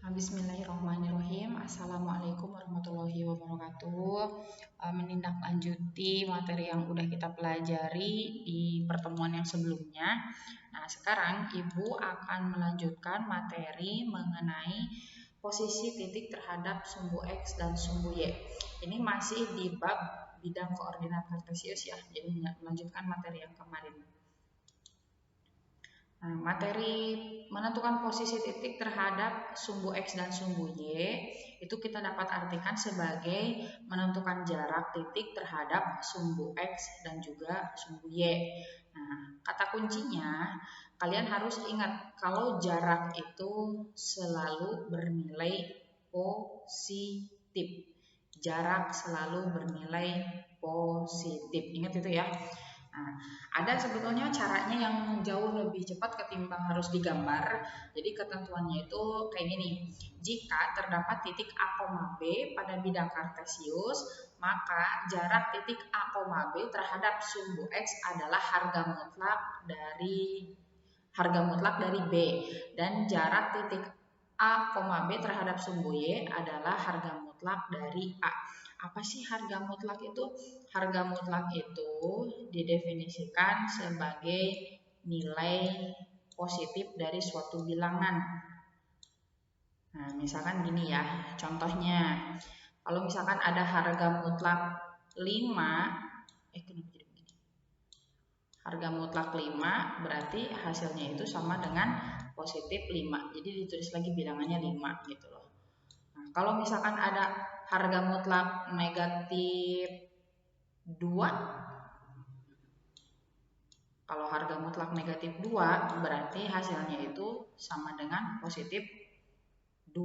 Bismillahirrahmanirrahim. Assalamualaikum warahmatullahi wabarakatuh. Menindaklanjuti materi yang udah kita pelajari di pertemuan yang sebelumnya. Nah, sekarang Ibu akan melanjutkan materi mengenai posisi titik terhadap sumbu X dan sumbu Y. Ini masih di bab bidang koordinat kartesius ya, jadi melanjutkan materi yang kemarin. Nah, materi menentukan posisi titik terhadap sumbu X dan sumbu Y itu kita dapat artikan sebagai menentukan jarak titik terhadap sumbu X dan juga sumbu Y. Nah, kata kuncinya kalian harus ingat kalau jarak itu selalu bernilai positif. Jarak selalu bernilai positif. Ingat itu ya. Nah, ada sebetulnya caranya yang jauh lebih cepat ketimbang harus digambar. Jadi ketentuannya itu kayak gini. Jika terdapat titik A, B pada bidang kartesius, maka jarak titik A, B terhadap sumbu X adalah harga mutlak dari B, dan jarak titik A, B terhadap sumbu Y adalah harga mutlak dari A. Apa sih harga mutlak itu? Harga mutlak itu didefinisikan sebagai nilai positif dari suatu bilangan. Nah, misalkan gini ya, contohnya. Kalau misalkan ada harga mutlak 5, harga mutlak 5 berarti hasilnya itu sama dengan positif 5. Jadi ditulis lagi bilangannya 5 gitu loh. Nah, kalau misalkan ada harga mutlak negatif 2, kalau harga mutlak negatif 2 berarti hasilnya itu sama dengan positif 2.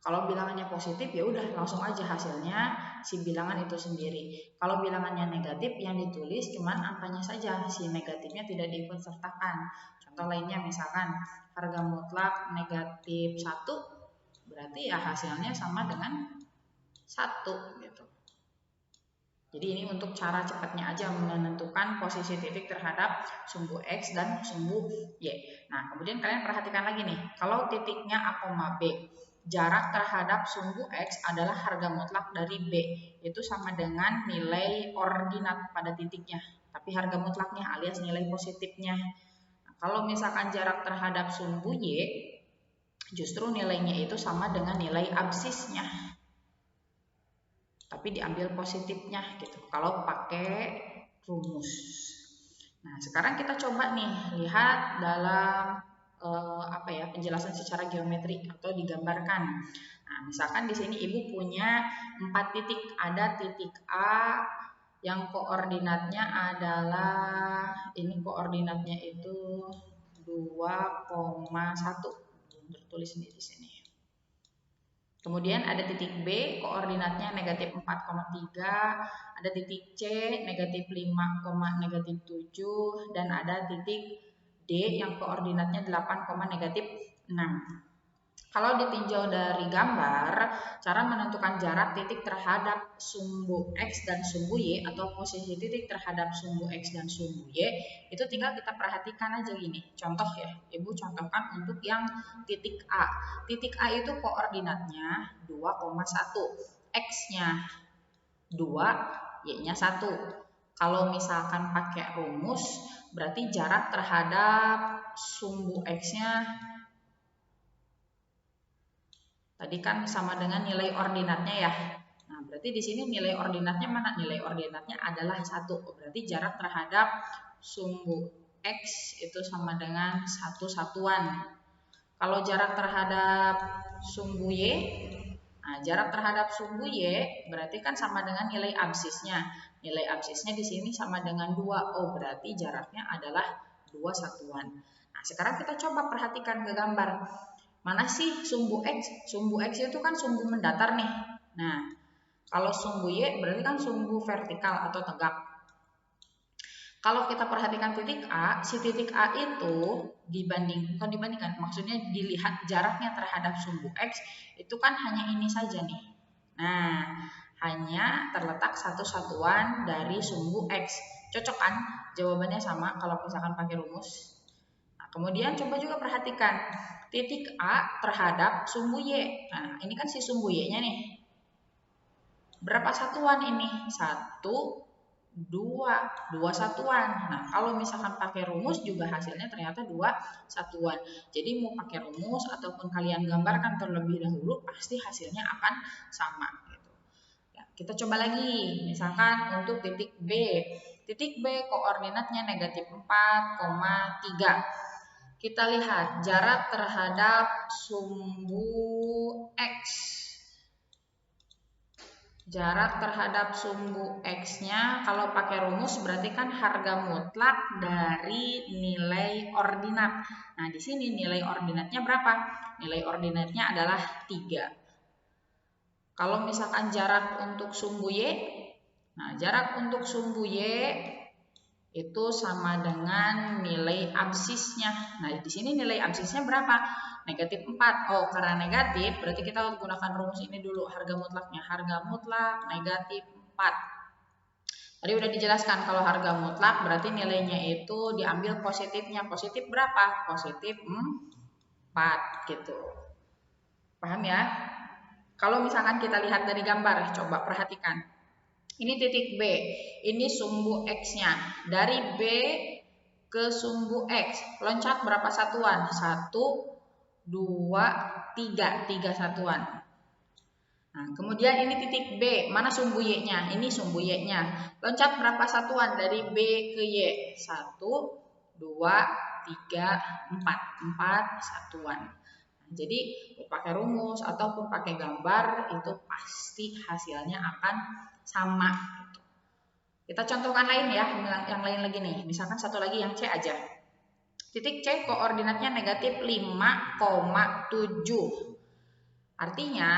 Kalau bilangannya positif ya udah langsung aja hasilnya si bilangan itu sendiri. Kalau bilangannya negatif yang ditulis cuma angkanya saja, si negatifnya tidak diikut sertakan. Contoh lainnya misalkan harga mutlak negatif 1 berarti ya hasilnya sama dengan 1 gitu. Jadi ini untuk cara cepatnya aja menentukan posisi titik terhadap sumbu X dan sumbu Y. Nah, kemudian kalian perhatikan lagi nih, kalau titiknya A, B, jarak terhadap sumbu X adalah harga mutlak dari B. Itu sama dengan nilai ordinat pada titiknya, tapi harga mutlaknya alias nilai positifnya. Nah, kalau misalkan jarak terhadap sumbu Y, justru nilainya itu sama dengan nilai absisnya, tapi diambil positifnya gitu kalau pakai rumus. Nah, sekarang kita coba nih lihat dalam penjelasan secara geometri atau digambarkan. Nah, misalkan di sini Ibu punya 4 titik. Ada titik A yang koordinatnya adalah ini koordinatnya itu 2,1. Tertulis di sini. Kemudian ada titik B, koordinatnya negatif 4,3, ada titik C, negatif 5, negatif 7, dan ada titik D yang koordinatnya 8, negatif 6. Kalau ditinjau dari gambar, cara menentukan jarak titik terhadap sumbu X dan sumbu Y atau posisi titik terhadap sumbu X dan sumbu Y itu tinggal kita perhatikan aja gini. Contoh ya, Ibu contohkan untuk yang titik A. Titik A itu koordinatnya 2,1, X-nya 2, Y-nya 1. Kalau misalkan pakai rumus, berarti jarak terhadap sumbu X-nya tadi kan sama dengan nilai ordinatnya ya. Nah, berarti di sini nilai ordinatnya mana? Nilai ordinatnya adalah 1. Berarti jarak terhadap sumbu X itu sama dengan 1 satuan. Kalau jarak terhadap sumbu Y, nah jarak terhadap sumbu Y berarti kan sama dengan nilai absisnya. Nilai absisnya di sini sama dengan 2. Oh, berarti jaraknya adalah 2 satuan. Nah, sekarang kita coba perhatikan ke gambar. Mana sih sumbu X? Sumbu X itu kan sumbu mendatar nih. Nah, kalau sumbu Y berarti kan sumbu vertikal atau tegak. Kalau kita perhatikan titik A, si titik A itu bukan dibandingkan, maksudnya dilihat jaraknya terhadap sumbu X, itu kan hanya ini saja nih. Nah, hanya terletak satu satuan dari sumbu X. Cocok kan? Jawabannya sama kalau misalkan pakai rumus. Nah, kemudian coba juga perhatikan titik A terhadap sumbu Y. Nah, ini kan si sumbu Y-nya nih. Berapa satuan ini? 1, 2 satuan. Nah, kalau misalkan pakai rumus juga hasilnya ternyata 2 satuan. Jadi mau pakai rumus ataupun kalian gambarkan terlebih dahulu, pasti hasilnya akan sama. Gitu. Ya, kita coba lagi, misalkan untuk titik B. Titik B koordinatnya negatif 4,3. Kita lihat jarak terhadap sumbu X. Jarak terhadap sumbu X-nya kalau pakai rumus berarti kan harga mutlak dari nilai ordinat. Nah, di sini nilai ordinatnya berapa? Nilai ordinatnya adalah 3. Kalau misalkan jarak untuk sumbu Y, nah jarak untuk sumbu Y itu sama dengan nilai absisnya. Nah, di sini nilai absisnya berapa? Negatif 4. Oh, karena negatif berarti kita gunakan rumus ini dulu, harga mutlaknya. Harga mutlak negatif 4. Tadi udah dijelaskan kalau harga mutlak berarti nilainya itu diambil positifnya. Positif berapa? Positif 4 gitu. Paham ya? Kalau misalkan kita lihat dari gambar, coba perhatikan. Ini titik B, ini sumbu X-nya. Dari B ke sumbu X, loncat berapa satuan? 1, 2, 3, 3 satuan. Nah, kemudian ini titik B, mana sumbu Y-nya? Ini sumbu Y-nya. Loncat berapa satuan dari B ke Y? 1, 2, 3, 4. 4 satuan. Nah, jadi pakai rumus ataupun pakai gambar itu pasti hasilnya akan sama. Kita contohkan lain ya, yang lain lagi nih. Misalkan satu lagi yang C aja. Titik C koordinatnya negatif 5,7. Artinya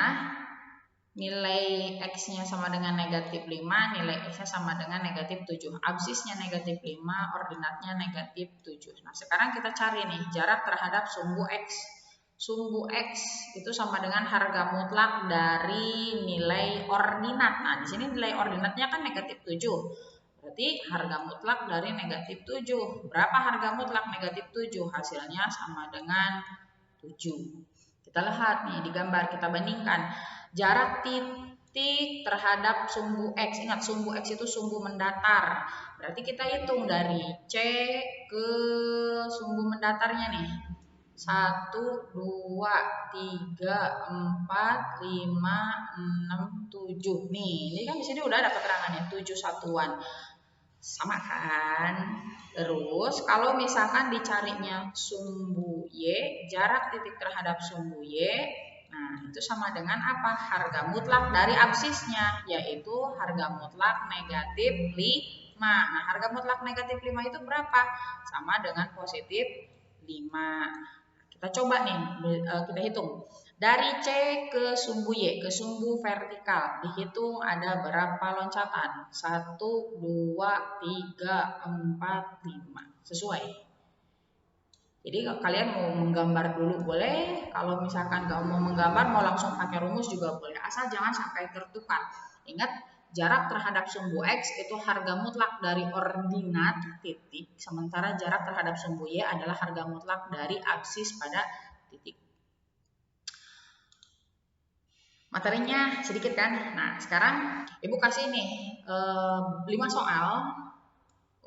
nilai X-nya sama dengan negatif 5, nilai X-nya sama dengan negatif 7. Absisnya negatif 5, ordinatnya negatif 7. Nah, sekarang kita cari nih jarak terhadap sumbu X. Sumbu X itu sama dengan harga mutlak dari nilai ordinat. Nah, di sini nilai ordinatnya kan negatif 7. Berarti harga mutlak dari negatif 7. Berapa harga mutlak negatif 7? Hasilnya sama dengan 7. Kita lihat nih di gambar, kita bandingkan. Jarak titik terhadap sumbu X. Ingat, sumbu X itu sumbu mendatar. Berarti kita hitung dari C ke sumbu mendatarnya nih. 1, 2, 3, 4, 5, 6, 7. Nih, ini kan di sini udah ada keterangannya 7 satuan. Sama kan? Terus kalau misalkan dicarinya sumbu Y, jarak titik terhadap sumbu Y, nah itu sama dengan apa? Harga mutlak dari absisnya, yaitu harga mutlak negatif 5. Nah, harga mutlak negatif 5 itu berapa? Sama dengan positif 5. Kita coba nih, kita hitung. Dari C ke sumbu Y, ke sumbu vertikal, dihitung ada berapa loncatan? 1, 2, 3, 4, 5. Sesuai. Jadi kalian mau menggambar dulu boleh, kalau misalkan nggak mau menggambar, mau langsung pakai rumus juga boleh. Asal jangan sampai tertukar. Ingat, jarak terhadap sumbu X itu harga mutlak dari ordinat titik, sementara jarak terhadap sumbu Y adalah harga mutlak dari absis pada titik. Materinya sedikit kan? Nah, sekarang Ibu kasih nih 5 soal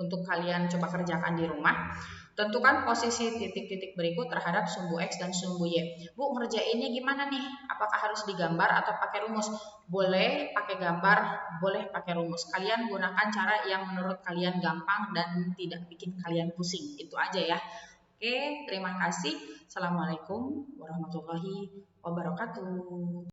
untuk kalian coba kerjakan di rumah. Tentukan posisi titik-titik berikut terhadap sumbu X dan sumbu Y. Bu, ngerjainnya gimana nih? Apakah harus digambar atau pakai rumus? Boleh pakai gambar, boleh pakai rumus. Kalian gunakan cara yang menurut kalian gampang dan tidak bikin kalian pusing. Itu aja ya. Oke, terima kasih. Assalamualaikum warahmatullahi wabarakatuh.